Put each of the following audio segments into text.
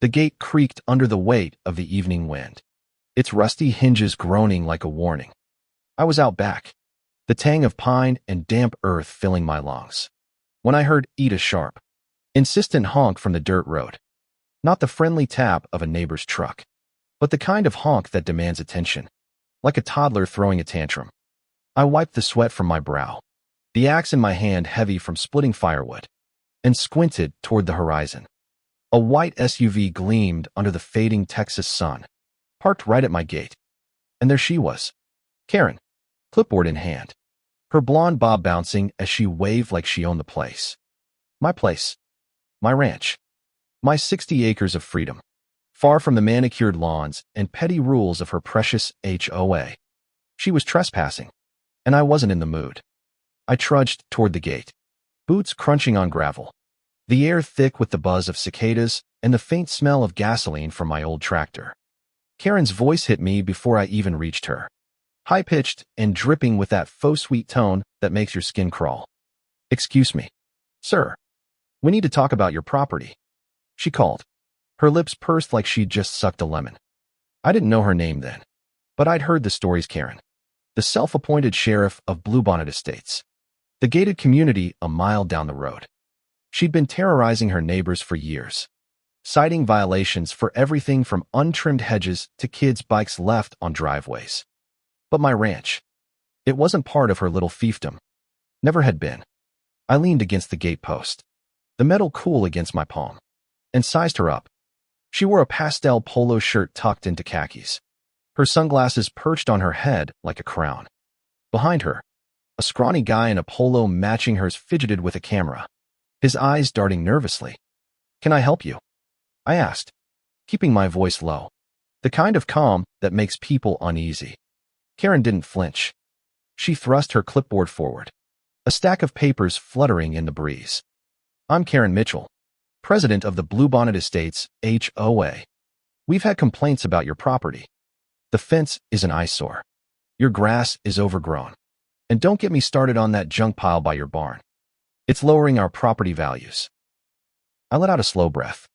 The gate creaked under the weight of the evening wind, its rusty hinges groaning like a warning. I was out back, the tang of pine and damp earth filling my lungs, when I heard Ida's sharp, insistent honk from the dirt road. Not the friendly tap of a neighbor's truck, but the kind of honk that demands attention, like a toddler throwing a tantrum. I wiped the sweat from my brow, the axe in my hand heavy from splitting firewood, and squinted toward the horizon. A white SUV gleamed under the fading Texas sun, parked right at my gate. And there she was, Karen, clipboard in hand, her blonde bob bouncing as she waved like she owned the place. My place. My ranch. My 60 acres of freedom, far from the manicured lawns and petty rules of her precious HOA. She was trespassing, and I wasn't in the mood. I trudged toward the gate, boots crunching on gravel, the air thick with the buzz of cicadas and the faint smell of gasoline from my old tractor. Karen's voice hit me before I even reached her, high-pitched and dripping with that faux sweet tone that makes your skin crawl. "Excuse me, sir. We need to talk about your property," she called, her lips pursed like she'd just sucked a lemon. I didn't know her name then, but I'd heard the stories. Karen, the self-appointed sheriff of Bluebonnet Estates, the gated community a mile down the road. She'd been terrorizing her neighbors for years, citing violations for everything from untrimmed hedges to kids' bikes left on driveways. But my ranch, it wasn't part of her little fiefdom. Never had been. I leaned against the gate post, the metal cool against my palm, and sized her up. She wore a pastel polo shirt tucked into khakis, her sunglasses perched on her head like a crown. Behind her, a scrawny guy in a polo matching hers fidgeted with a camera, his eyes darting nervously. "Can I help you?" I asked, keeping my voice low, the kind of calm that makes people uneasy. Karen didn't flinch. She thrust her clipboard forward, a stack of papers fluttering in the breeze. "I'm Karen Mitchell, president of the Bluebonnet Estates HOA. We've had complaints about your property. The fence is an eyesore. Your grass is overgrown. And don't get me started on that junk pile by your barn. It's lowering our property values." I let out a slow breath,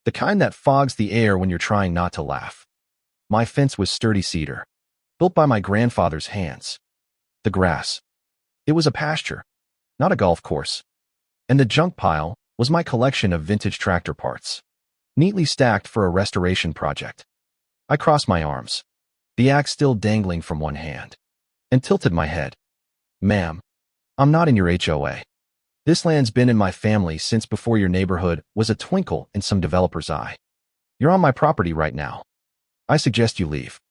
the kind that fogs the air when you're trying not to laugh. My fence was sturdy cedar, built by my grandfather's hands. The grass, it was a pasture, not a golf course. And the junk pile was my collection of vintage tractor parts, neatly stacked for a restoration project. I crossed my arms, the axe still dangling from one hand, and tilted my head. "Ma'am, I'm not in your HOA. This land's been in my family since before your neighborhood was a twinkle in some developer's eye. You're on my property right now. I suggest you leave."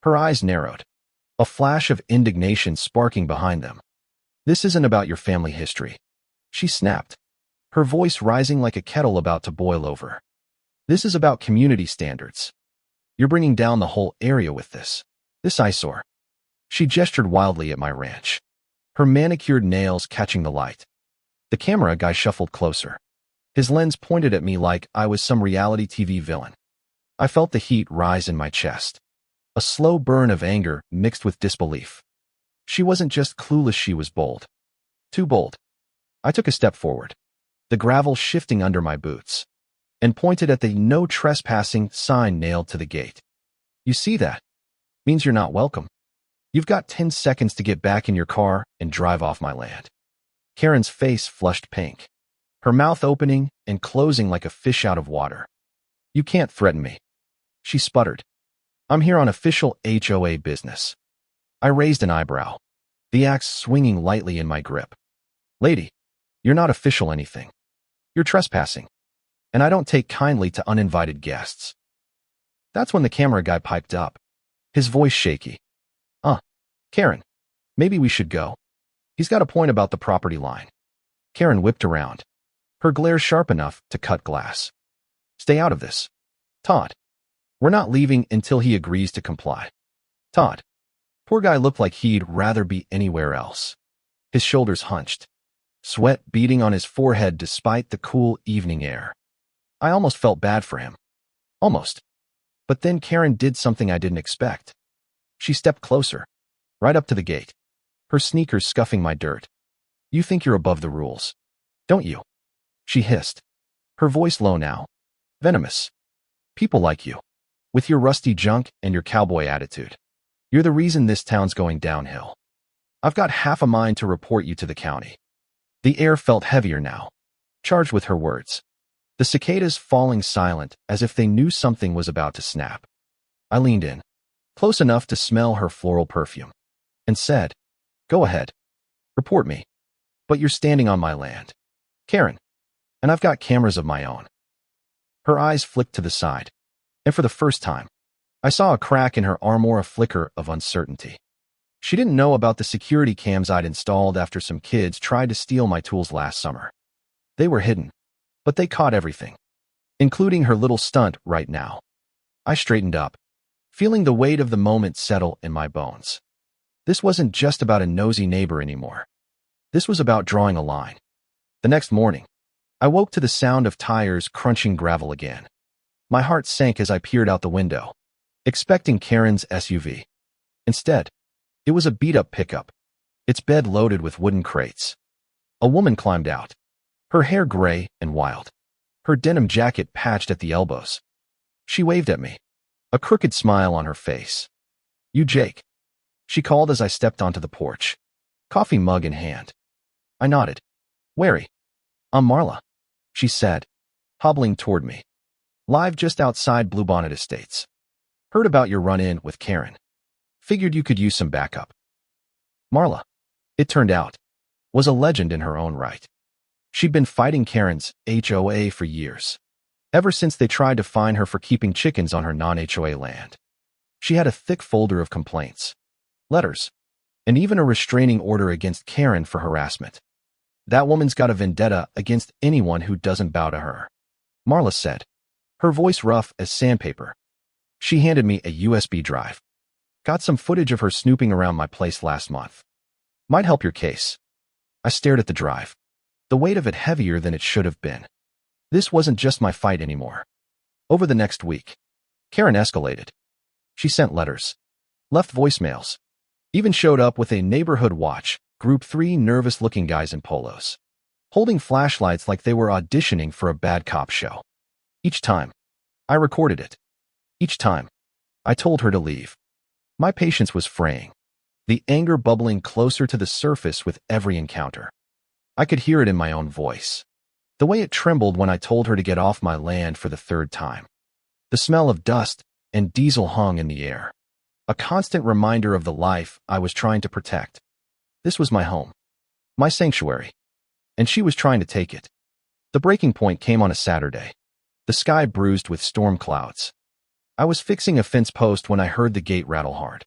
Her eyes narrowed, a flash of indignation sparking behind them. "This isn't about your family history," she snapped, her voice rising like a kettle about to boil over. "This is about community standards. You're bringing down the whole area with this eyesore." She gestured wildly at my ranch, her manicured nails catching the light. The camera guy shuffled closer, his lens pointed at me like I was some reality TV villain. I felt the heat rise in my chest, a slow burn of anger mixed with disbelief. She wasn't just clueless, she was bold. Too bold. I took a step forward, the gravel shifting under my boots, and pointed at the "No Trespassing" sign nailed to the gate. "You see that? Means you're not welcome. You've got 10 seconds to get back in your car and drive off my land." Karen's face flushed pink, her mouth opening and closing like a fish out of water. "You can't threaten me," she sputtered. "I'm here on official HOA business." I raised an eyebrow, the axe swinging lightly in my grip. "Lady, you're not official anything. You're trespassing, and I don't take kindly to uninvited guests." That's when the camera guy piped up, his voice shaky. Karen, maybe we should go. He's got a point about the property line." Karen whipped around, her glare sharp enough to cut glass. "Stay out of this, Todd. We're not leaving until he agrees to comply." Todd. Poor guy looked like he'd rather be anywhere else. His shoulders hunched, sweat beading on his forehead despite the cool evening air. I almost felt bad for him. Almost. But then Karen did something I didn't expect. She stepped closer, right up to the gate, her sneakers scuffing my dirt. "You think you're above the rules, don't you?" she hissed, her voice low now, Venomous. People like you. With your rusty junk and your cowboy attitude. You're the reason this town's going downhill. I've got half a mind to report you to the county. The air felt heavier now, charged with her words. The cicadas falling silent as if they knew something was about to snap. I leaned in, close enough to smell her floral perfume, and said, "Go ahead. Report me. But you're standing on my land, Karen, and I've got cameras of my own." Her eyes flicked to the side, and for the first time, I saw a crack in her armor, a flicker of uncertainty. She didn't know about the security cams I'd installed after some kids tried to steal my tools last summer. They were hidden, but they caught everything, including her little stunt right now. I straightened up, feeling the weight of the moment settle in my bones. This wasn't just about a nosy neighbor anymore. This was about drawing a line. The next morning, I woke to the sound of tires crunching gravel again. My heart sank as I peered out the window, expecting Karen's SUV. Instead, it was a beat-up pickup, its bed loaded with wooden crates. A woman climbed out, her hair gray and wild, her denim jacket patched at the elbows. She waved at me, a crooked smile on her face. "You Jake," she called as I stepped onto the porch, coffee mug in hand. I nodded, wary. "I'm Marla," she said, hobbling toward me. "Live just outside Bluebonnet Estates. Heard about your run-in with Karen. Figured you could use some backup." Marla, it turned out, was a legend in her own right. She'd been fighting Karen's HOA for years, ever since they tried to fine her for keeping chickens on her non-HOA land. She had a thick folder of complaints, letters, and even a restraining order against Karen for harassment. "That woman's got a vendetta against anyone who doesn't bow to her," Marla said, her voice rough as sandpaper. She handed me a USB drive. "Got some footage of her snooping around my place last month. Might help your case." I stared at the drive, the weight of it heavier than it should have been. This wasn't just my fight anymore. Over the next week, Karen escalated. She sent letters, left voicemails, even showed up with a neighborhood watch, Group 3 nervous-looking guys in polos, holding flashlights like they were auditioning for a bad cop show. Each time, I recorded it. Each time, I told her to leave. My patience was fraying, the anger bubbling closer to the surface with every encounter. I could hear it in my own voice, the way it trembled when I told her to get off my land for the third time. The smell of dust and diesel hung in the air, a constant reminder of the life I was trying to protect. This was my home, my sanctuary, and she was trying to take it. The breaking point came on a Saturday, the sky bruised with storm clouds. I was fixing a fence post when I heard the gate rattle hard.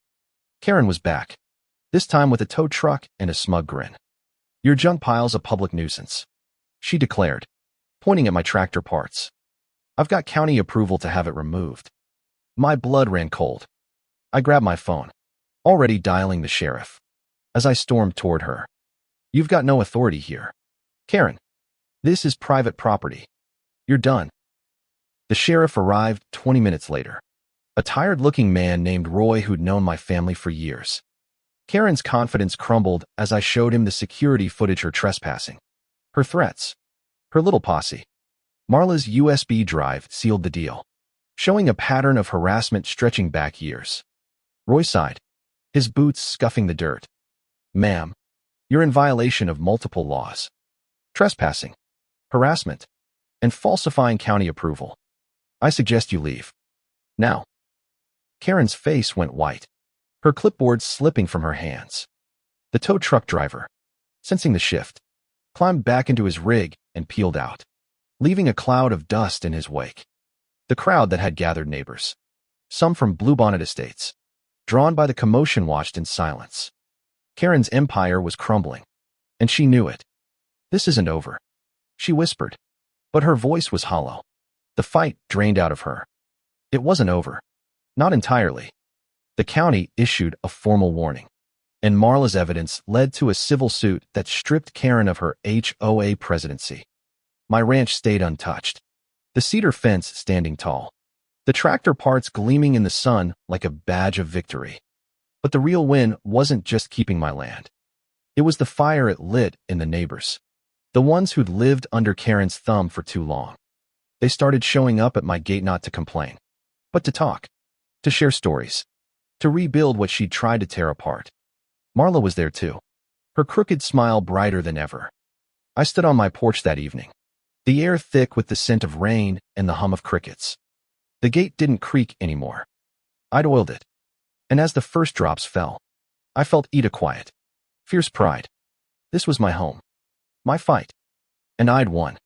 Karen was back, this time with a tow truck and a smug grin. "Your junk pile's a public nuisance," she declared, pointing at my tractor parts. "I've got county approval to have it removed." My blood ran cold. I grabbed my phone, already dialing the sheriff, as I stormed toward her. "You've got no authority here, Karen. This is private property. You're done." The sheriff arrived 20 minutes later, a tired-looking man named Roy who'd known my family for years. Karen's confidence crumbled as I showed him the security footage, her trespassing, her threats, her little posse. Marla's USB drive sealed the deal, showing a pattern of harassment stretching back years. Roy sighed, his boots scuffing the dirt. "Ma'am, you're in violation of multiple laws. Trespassing, harassment, and falsifying county approval. I suggest you leave. Now." Karen's face went white, her clipboard slipping from her hands. The tow truck driver, sensing the shift, climbed back into his rig and peeled out, leaving a cloud of dust in his wake. The crowd that had gathered, neighbors, some from Bluebonnet Estates, drawn by the commotion, watched in silence. Karen's empire was crumbling, and she knew it. "This isn't over," she whispered, but her voice was hollow. The fight drained out of her. It wasn't over. Not entirely. The county issued a formal warning, and Marla's evidence led to a civil suit that stripped Karen of her HOA presidency. My ranch stayed untouched, the cedar fence standing tall, the tractor parts gleaming in the sun like a badge of victory. But the real win wasn't just keeping my land. It was the fire it lit in the neighbors, the ones who'd lived under Karen's thumb for too long. They started showing up at my gate not to complain, but to talk, to share stories, to rebuild what she'd tried to tear apart. Marla was there too, her crooked smile brighter than ever. I stood on my porch that evening, the air thick with the scent of rain and the hum of crickets. The gate didn't creak anymore. I'd oiled it, and as the first drops fell, I felt Ida quiet, fierce pride. This was my home, my fight, and I'd won.